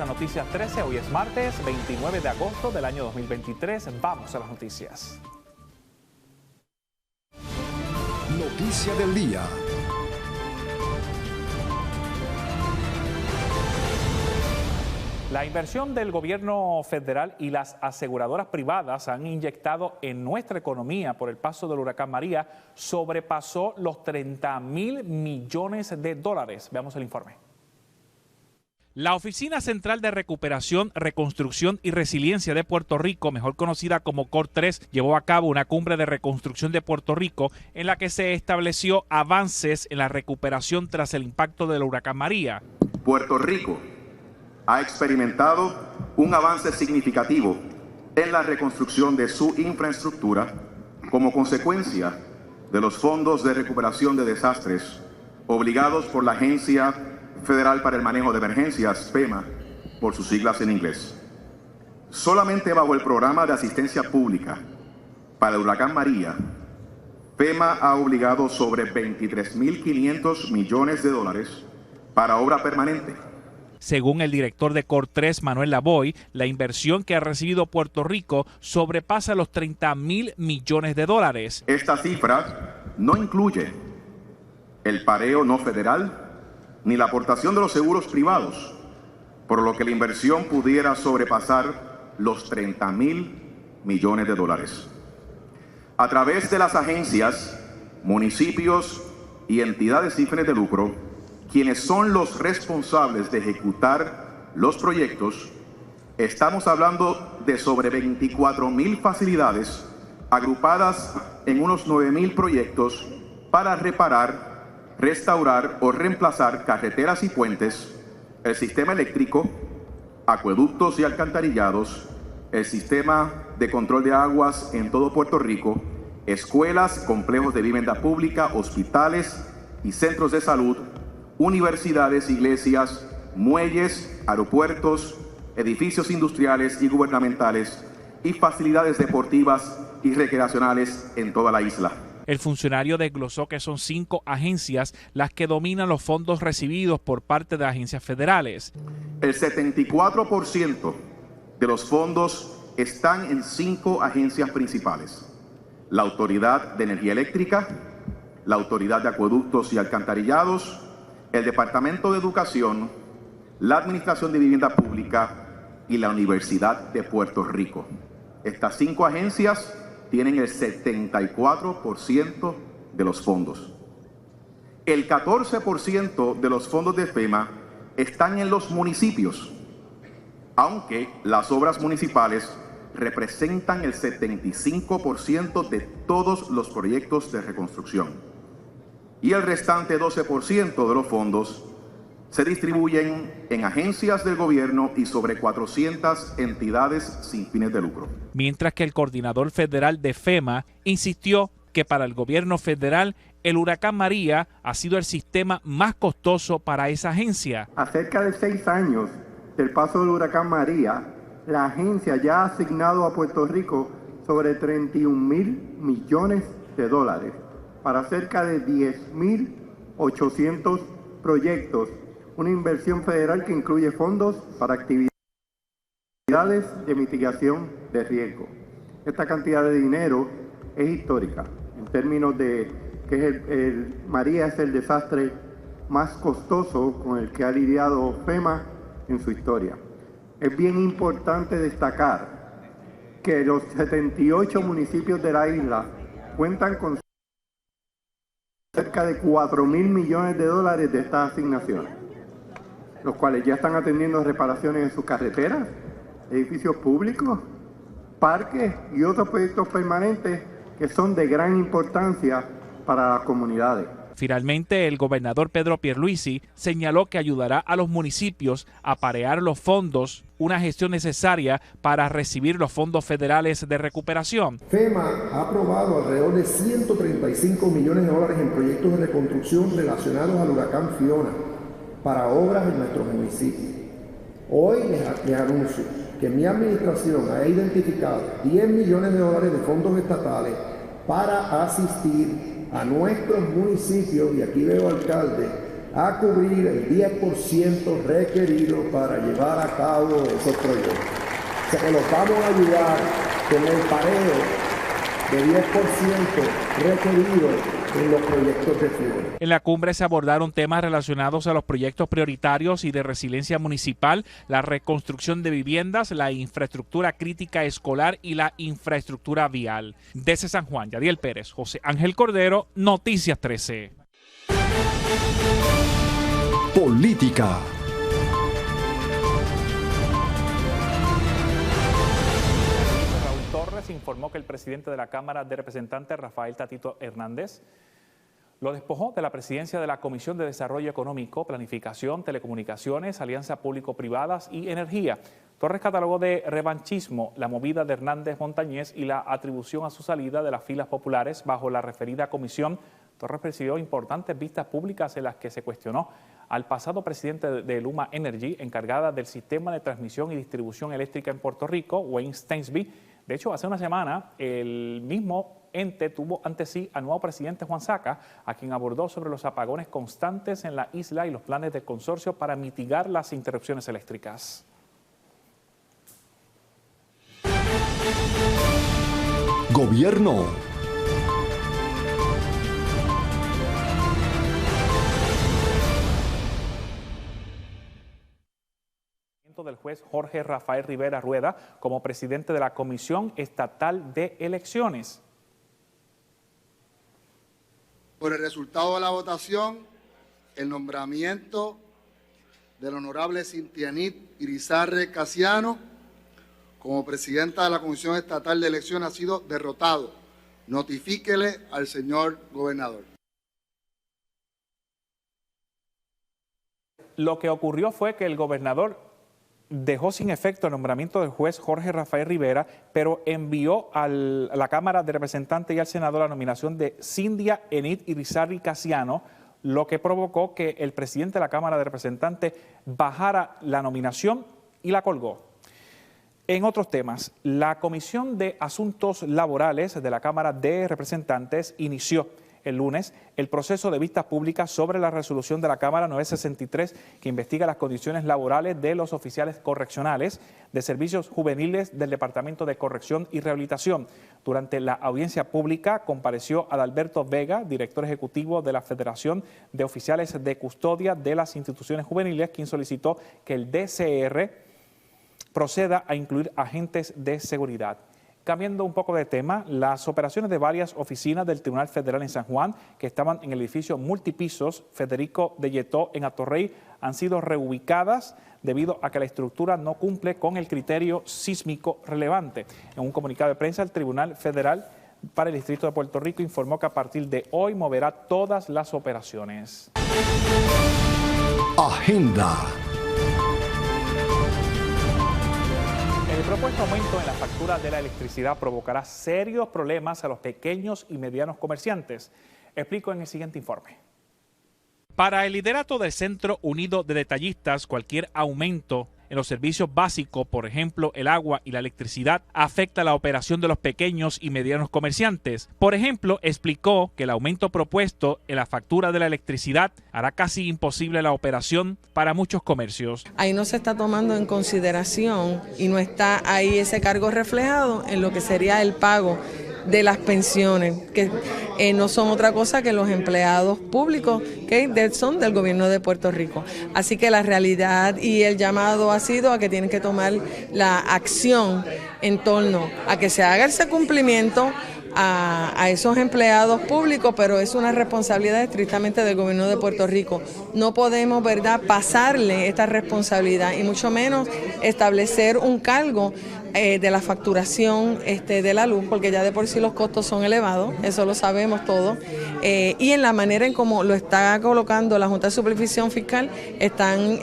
a Noticias 13. Hoy es martes 29 de agosto del año 2023. Vamos a las noticias. Noticia del día. La inversión del gobierno federal y las aseguradoras privadas han inyectado en nuestra economía por el paso del huracán María sobrepasó los 30.000 millones de dólares. Veamos el informe. La Oficina Central de Recuperación, Reconstrucción y Resiliencia de Puerto Rico, mejor conocida como COR3, llevó a cabo una cumbre de reconstrucción de Puerto Rico en la que se estableció avances en la recuperación tras el impacto del huracán María. Puerto Rico ha experimentado un avance significativo en la reconstrucción de su infraestructura como consecuencia de los fondos de recuperación de desastres obligados por la Agencia Federal para el Manejo de Emergencias, FEMA, por sus siglas en inglés. Solamente bajo el programa de asistencia pública para el huracán María, FEMA ha obligado sobre 23.500 millones de dólares para obra permanente. Según el director de COR3, Manuel Lavoy, la inversión que ha recibido Puerto Rico sobrepasa los 30.000 millones de dólares. Esta cifra no incluye el pareo no federal ni la aportación de los seguros privados, por lo que la inversión pudiera sobrepasar los 30.000 millones de dólares. A través de las agencias, municipios y entidades sin fines de lucro, quienes son los responsables de ejecutar los proyectos, estamos hablando de sobre 24.000 facilidades agrupadas en unos 9.000 proyectos para reparar, restaurar o reemplazar carreteras y puentes, el sistema eléctrico, acueductos y alcantarillados, el sistema de control de aguas en todo Puerto Rico, escuelas, complejos de vivienda pública, hospitales y centros de salud, universidades, iglesias, muelles, aeropuertos, edificios industriales y gubernamentales y facilidades deportivas y recreacionales en toda la isla. El funcionario desglosó que son 5 agencias las que dominan los fondos recibidos por parte de agencias federales. El 74% de los fondos están en 5 agencias principales: la Autoridad de Energía Eléctrica, la Autoridad de Acueductos y Alcantarillados, el Departamento de Educación, la Administración de Vivienda Pública y la Universidad de Puerto Rico. Estas 5 agencias tienen el 74% de los fondos. El 14% de los fondos de FEMA están en los municipios, aunque las obras municipales representan el 75% de todos los proyectos de reconstrucción. Y el restante 12% de los fondos se distribuyen en agencias del gobierno y sobre 400 entidades sin fines de lucro. Mientras que el coordinador federal de FEMA insistió que para el gobierno federal el huracán María ha sido el sistema más costoso para esa agencia. A cerca de 6 años del paso del huracán María, la agencia ya ha asignado a Puerto Rico sobre 31.000 millones de dólares para cerca de 10.800 proyectos. Una inversión federal que incluye fondos para actividades de mitigación de riesgo. Esta cantidad de dinero es histórica en términos de que María es el desastre más costoso con el que ha lidiado FEMA en su historia. Es bien importante destacar que los 78 municipios de la isla cuentan con cerca de 4.000 millones de dólares de estas asignaciones, los cuales ya están atendiendo reparaciones en sus carreteras, edificios públicos, parques y otros proyectos permanentes que son de gran importancia para las comunidades. Finalmente, el gobernador Pedro Pierluisi señaló que ayudará a los municipios a parear los fondos, una gestión necesaria para recibir los fondos federales de recuperación. FEMA ha aprobado alrededor de 135 millones de dólares en proyectos de reconstrucción relacionados al huracán Fiona para obras en nuestros municipios. Hoy les anuncio que mi administración ha identificado 10 millones de dólares de fondos estatales para asistir a nuestros municipios, y aquí veo alcaldes, a cubrir el 10% requerido para llevar a cabo esos proyectos. O sea que los vamos a ayudar con el pareo de 10% requerido en los proyectos de flujo. En la cumbre se abordaron temas relacionados a los proyectos prioritarios y de resiliencia municipal, la reconstrucción de viviendas, la infraestructura crítica escolar y la infraestructura vial. Desde San Juan, Yadiel Pérez, José Ángel Cordero, Noticias 13. Política. Informó que el presidente de la Cámara de Representantes, Rafael Tatito Hernández, lo despojó de la presidencia de la Comisión de Desarrollo Económico, Planificación, Telecomunicaciones, Alianzas Público-Privadas y Energía. Torres catalogó de revanchismo la movida de Hernández Montañez y la atribución a su salida de las filas populares bajo la referida comisión. Torres presidió importantes vistas públicas en las que se cuestionó al pasado presidente de Luma Energy, encargada del sistema de transmisión y distribución eléctrica en Puerto Rico, Wayne Stensby. De hecho, hace una semana, el mismo ente tuvo ante sí al nuevo presidente Juan Saca, a quien abordó sobre los apagones constantes en la isla y los planes del consorcio para mitigar las interrupciones eléctricas. Gobierno. Del juez Jorge Rafael Rivera Rueda como presidente de la Comisión Estatal de Elecciones. Por el resultado de la votación, el nombramiento del honorable Cintianit Irizarry Casiano como presidenta de la Comisión Estatal de Elecciones ha sido derrotado. Notifíquele al señor gobernador. Lo que ocurrió fue que el gobernador dejó sin efecto el nombramiento del juez Jorge Rafael Rivera, pero envió a la Cámara de Representantes y al Senado la nominación de Cintia Enid Irizarry Casiano, lo que provocó que el presidente de la Cámara de Representantes bajara la nominación y la colgó. En otros temas, la Comisión de Asuntos Laborales de la Cámara de Representantes inició el lunes el proceso de vistas públicas sobre la resolución de la Cámara 963 que investiga las condiciones laborales de los oficiales correccionales de servicios juveniles del Departamento de Corrección y Rehabilitación. Durante la audiencia pública compareció Adalberto Vega, director ejecutivo de la Federación de Oficiales de Custodia de las Instituciones Juveniles, quien solicitó que el DCR proceda a incluir agentes de seguridad. Cambiando un poco de tema, las operaciones de varias oficinas del Tribunal Federal en San Juan, que estaban en el edificio multipisos Federico de Lletó en Atorrey, han sido reubicadas debido a que la estructura no cumple con el criterio sísmico relevante. En un comunicado de prensa, el Tribunal Federal para el Distrito de Puerto Rico informó que a partir de hoy moverá todas las operaciones. Agenda. El propuesto aumento en la factura de la electricidad provocará serios problemas a los pequeños y medianos comerciantes. Explico en el siguiente informe. Para el liderato del Centro Unido de Detallistas, cualquier aumento en los servicios básicos, por ejemplo, el agua y la electricidad, afecta la operación de los pequeños y medianos comerciantes. Por ejemplo, explicó que el aumento propuesto en la factura de la electricidad hará casi imposible la operación para muchos comercios. Ahí no se está tomando en consideración y no está ahí ese cargo reflejado en lo que sería el pago de las pensiones, que no son otra cosa que los empleados públicos que son del gobierno de Puerto Rico. Así que la realidad y el llamado ha sido a que tienen que tomar la acción en torno a que se haga ese cumplimiento a esos empleados públicos, pero es una responsabilidad estrictamente del gobierno de Puerto Rico. No podemos, ¿verdad?, pasarle esta responsabilidad y mucho menos establecer un cargo de la facturación de la luz, porque ya de por sí los costos son elevados, eso lo sabemos todos, y en la manera en cómo lo está colocando la Junta de Supervisión Fiscal, están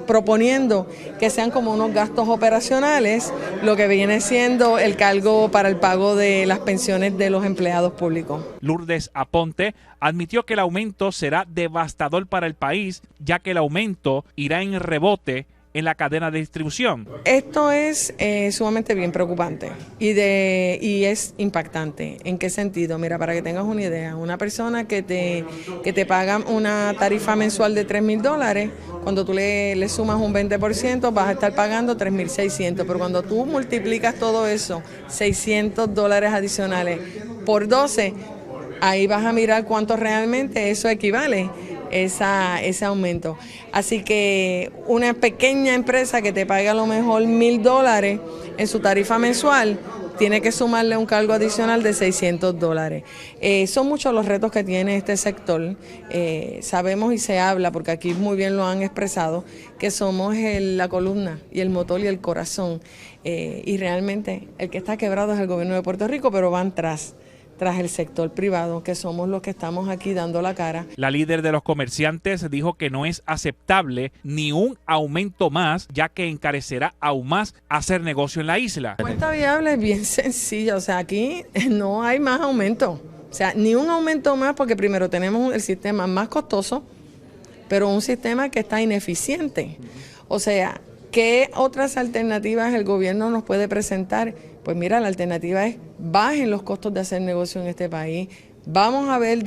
proponiendo que sean como unos gastos operacionales, lo que viene siendo el cargo para el pago de las pensiones de los empleados públicos. Lourdes Aponte admitió que el aumento será devastador para el país, ya que el aumento irá en rebote en la cadena de distribución. Esto es sumamente bien preocupante y es impactante. ¿En qué sentido? Mira, para que tengas una idea, una persona que te paga una tarifa mensual de $3,000, cuando tú le sumas un 20%, vas a estar pagando $3,600, pero cuando tú multiplicas todo eso, $600 adicionales por 12, ahí vas a mirar cuánto realmente eso equivale. Ese aumento. Así que una pequeña empresa que te paga a lo mejor $1,000 en su tarifa mensual, tiene que sumarle un cargo adicional de $600. Son muchos los retos que tiene este sector. Sabemos y se habla, porque aquí muy bien lo han expresado, que somos la columna y el motor y el corazón. Y realmente el que está quebrado es el gobierno de Puerto Rico, pero van tras el sector privado, que somos los que estamos aquí dando la cara. La líder de los comerciantes dijo que no es aceptable ni un aumento más, ya que encarecerá aún más hacer negocio en la isla. La cuenta viable es bien sencilla, o sea, aquí no hay más aumento, o sea, ni un aumento más, porque primero tenemos el sistema más costoso, pero un sistema que está ineficiente. O sea, ¿qué otras alternativas el gobierno nos puede presentar? Pues mira, la alternativa es bajen los costos de hacer negocio en este país. Vamos a ver,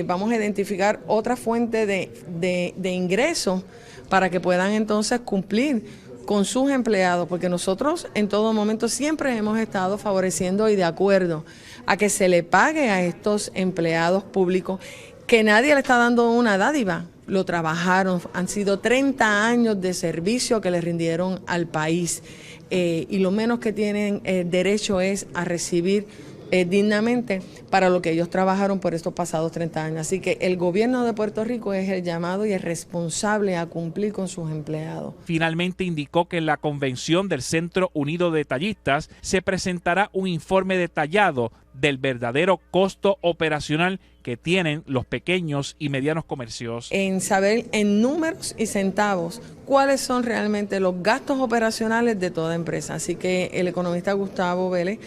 vamos a identificar otra fuente de ingresos para que puedan entonces cumplir con sus empleados, porque nosotros en todo momento siempre hemos estado favoreciendo y de acuerdo a que se le pague a estos empleados públicos, que nadie le está dando una dádiva. Lo trabajaron, han sido 30 años de servicio que le rindieron al país. Y lo menos que tienen derecho es a recibir dignamente para lo que ellos trabajaron por estos pasados 30 años. Así que el gobierno de Puerto Rico es el llamado y el responsable a cumplir con sus empleados. Finalmente indicó que en la convención del Centro Unido de Detallistas se presentará un informe detallado del verdadero costo operacional que tienen los pequeños y medianos comercios. En saber en números y centavos cuáles son realmente los gastos operacionales de toda empresa. Así que el economista Gustavo Vélez,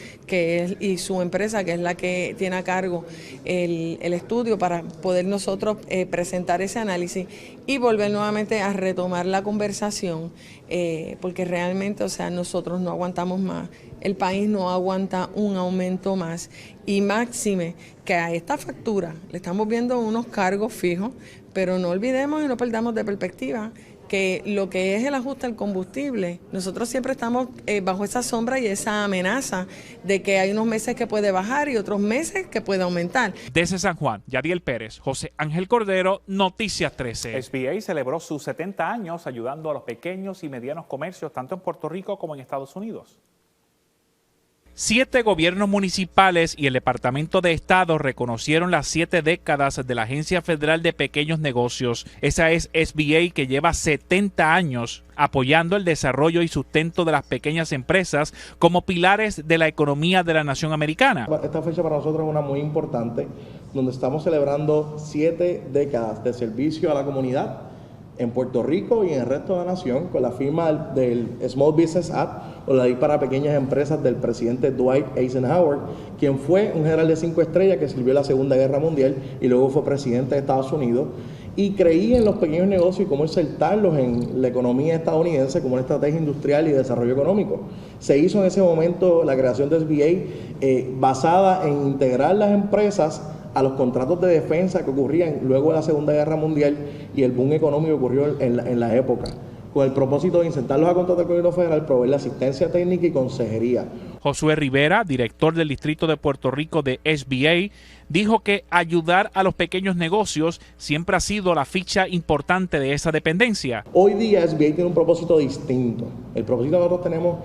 y su empresa, que es la que tiene a cargo el estudio, para poder nosotros presentar ese análisis y volver nuevamente a retomar la conversación, porque realmente, o sea, nosotros no aguantamos más. El país no aguanta un aumento más, y máxime que a esta factura le estamos viendo unos cargos fijos, pero no olvidemos y no perdamos de perspectiva que lo que es el ajuste al combustible, nosotros siempre estamos bajo esa sombra y esa amenaza de que hay unos meses que puede bajar y otros meses que puede aumentar. Desde San Juan, Yadiel Pérez, José Ángel Cordero, Noticias 13. SBA celebró sus 70 años ayudando a los pequeños y medianos comercios, tanto en Puerto Rico como en Estados Unidos. 7 gobiernos municipales y el Departamento de Estado reconocieron las 7 décadas de la Agencia Federal de Pequeños Negocios. Esa es SBA, que lleva 70 años apoyando el desarrollo y sustento de las pequeñas empresas como pilares de la economía de la nación americana. Esta fecha para nosotros es una muy importante, donde estamos celebrando 7 décadas de servicio a la comunidad en Puerto Rico y en el resto de la nación, con la firma del Small Business Act, o la ley para pequeñas empresas del presidente Dwight Eisenhower, quien fue un general de 5 estrellas que sirvió en la Segunda Guerra Mundial y luego fue presidente de Estados Unidos, y creía en los pequeños negocios y cómo insertarlos en la economía estadounidense como una estrategia industrial y de desarrollo económico. Se hizo en ese momento la creación de SBA basada en integrar las empresas a los contratos de defensa que ocurrían luego de la Segunda Guerra Mundial y el boom económico que ocurrió en la época, con el propósito de insertarlos a contratos del gobierno federal, proveerle asistencia técnica y consejería. Josué Rivera, director del Distrito de Puerto Rico de SBA, dijo que ayudar a los pequeños negocios siempre ha sido la ficha importante de esa dependencia. Hoy día SBA tiene un propósito distinto. El propósito que nosotros tenemos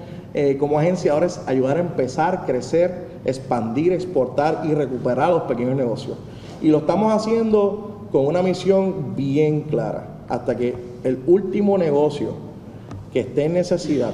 como agencia ahora es ayudar a empezar, crecer, expandir, exportar y recuperar los pequeños negocios. Y lo estamos haciendo con una misión bien clara, hasta que el último negocio que esté en necesidad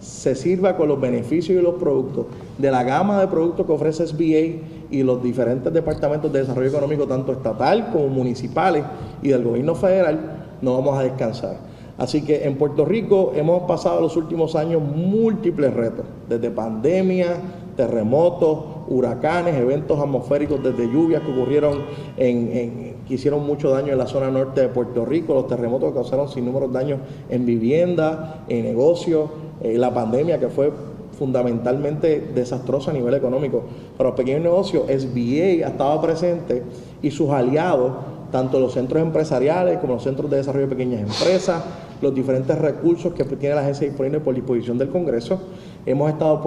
se sirva con los beneficios y los productos de la gama de productos que ofrece SBA y los diferentes departamentos de desarrollo económico, tanto estatal como municipales y del gobierno federal. No vamos a descansar. Así que en Puerto Rico hemos pasado los últimos años múltiples retos, desde pandemia, terremotos, huracanes, eventos atmosféricos desde lluvias que ocurrieron que hicieron mucho daño en la zona norte de Puerto Rico, los terremotos que causaron sinnúmeros daños en viviendas, en negocios, la pandemia que fue fundamentalmente desastrosa a nivel económico. Para los pequeños negocios, SBA ha estado presente y sus aliados, tanto los centros empresariales como los centros de desarrollo de pequeñas empresas, los diferentes recursos que tiene la agencia disponible por disposición del Congreso. Hemos estado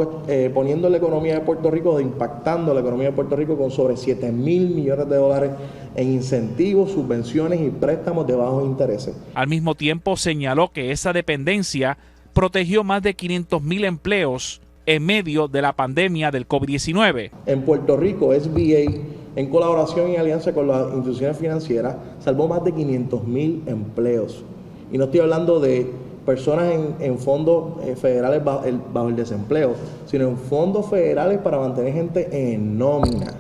poniendo la economía de Puerto Rico, impactando la economía de Puerto Rico con sobre 7,000 millones de dólares en incentivos, subvenciones y préstamos de bajos intereses. Al mismo tiempo señaló que esa dependencia protegió más de 500,000 empleos en medio de la pandemia del COVID-19. En Puerto Rico, SBA, en colaboración y alianza con las instituciones financieras, salvó más de 500,000 empleos. Y no estoy hablando de personas en fondos federales bajo el desempleo, sino en fondos federales para mantener gente en nómina.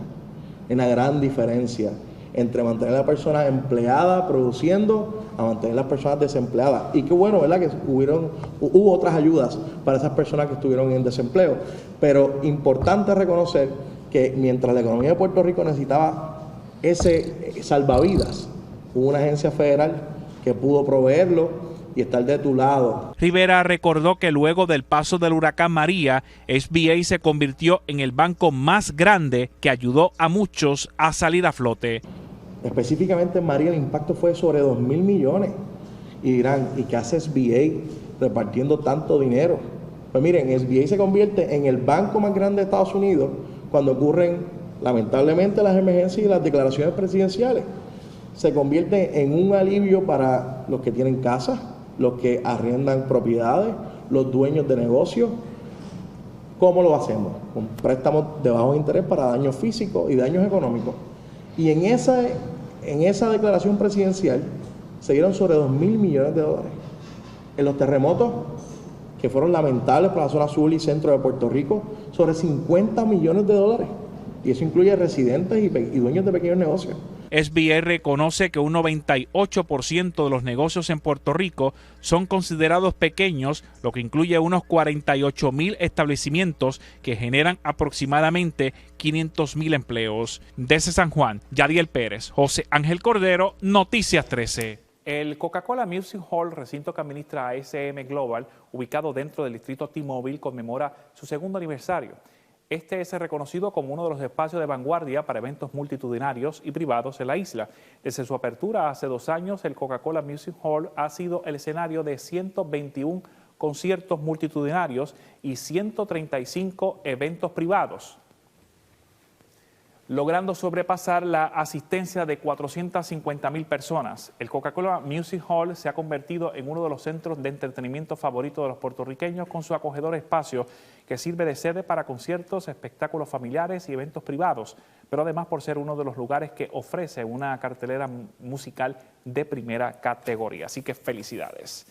En la gran diferencia entre mantener a la persona empleada produciendo a mantener a las personas desempleadas. Y qué bueno, ¿verdad?, que hubo otras ayudas para esas personas que estuvieron en desempleo. Pero importante reconocer que mientras la economía de Puerto Rico necesitaba ese salvavidas, hubo una agencia federal que pudo proveerlo y estar de tu lado. Rivera recordó que luego del paso del huracán María, SBA se convirtió en el banco más grande que ayudó a muchos a salir a flote. Específicamente en María el impacto fue sobre 2,000 millones. Y dirán, ¿y qué hace SBA repartiendo tanto dinero? Pues miren, SBA se convierte en el banco más grande de Estados Unidos cuando ocurren lamentablemente las emergencias y las declaraciones presidenciales. Se convierte en un alivio para los que tienen casas, los que arriendan propiedades, los dueños de negocios. ¿Cómo lo hacemos? Con préstamos de bajo interés para daños físicos y daños económicos. Y en esa declaración presidencial se dieron sobre 2,000 millones de dólares. En los terremotos, que fueron lamentables para la zona sur y centro de Puerto Rico, sobre 50 millones de dólares. Y eso incluye residentes y dueños de pequeños negocios. SBA reconoce que un 98% de los negocios en Puerto Rico son considerados pequeños, lo que incluye unos 48,000 establecimientos que generan aproximadamente 500,000 empleos. Desde San Juan, Yadiel Pérez, José Ángel Cordero, Noticias 13. El Coca-Cola Music Hall, recinto que administra ASM Global, ubicado dentro del distrito T-Mobile, conmemora su segundo aniversario. Este es reconocido como uno de los espacios de vanguardia para eventos multitudinarios y privados en la isla. Desde su apertura hace 2 años, el Coca-Cola Music Hall ha sido el escenario de 121 conciertos multitudinarios y 135 eventos privados, logrando sobrepasar la asistencia de 450,000 personas. El Coca-Cola Music Hall se ha convertido en uno de los centros de entretenimiento favoritos de los puertorriqueños, con su acogedor espacio que sirve de sede para conciertos, espectáculos familiares y eventos privados, pero además por ser uno de los lugares que ofrece una cartelera musical de primera categoría. Así que felicidades.